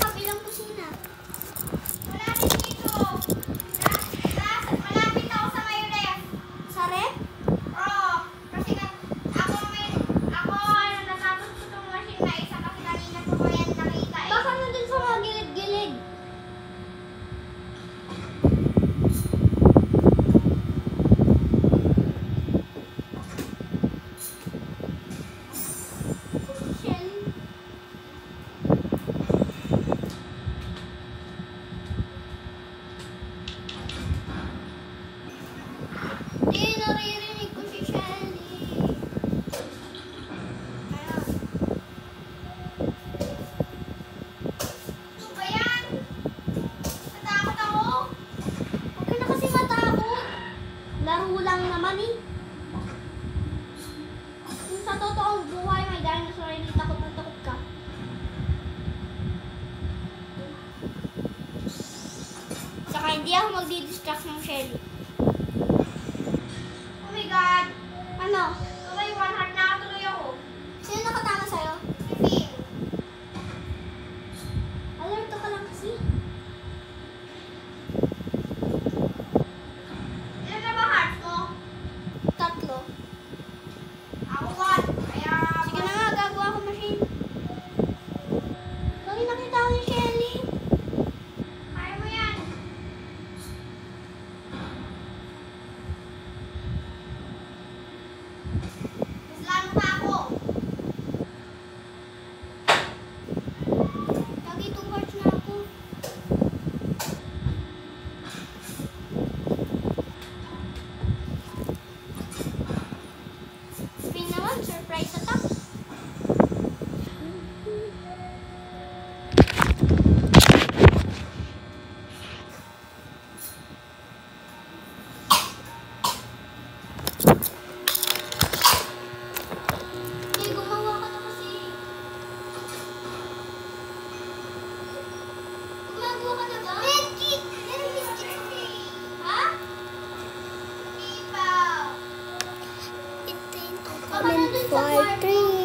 kabilang kusina. Malapit dito. Malapit ako sa may ref. Sa ref? Oo. Kasi ako natapos ko itong machine na isa kasi kanina ko ko yan nakita eh. Baka nandun sa mga gilid-gilid. Naririnig ko si Shelly. Ayun. Ano ba yan? Natakot ako. Huwag ka na kasi matakot. Laro lang naman eh. Kung sa totoong buhay may dinosaur, hindi takot na takot ka. Saka hindi ako magdi-distract ng Shelly. Oh my God. Ano? Tuloy, 1 heart na tuloy ako. Sino nakatama sa'yo? Si Phil. Alerto ka lang kasi. Ilan na ba hearts mo? 3. Ako 1. Kaya... Sige na nga, gagawa ko machine. Lagi nakita ko ni Shelly. Kaya mo yan. Mas lalo pa ako. Lagi 2 hearts na ako. Spin naman, surprise attack. Hindi, gumawa ka na kasi. Gumagawa ka na ba? Medkit! Meron biscuit sa Phil. Ha? Hindi pa. Comment for 3.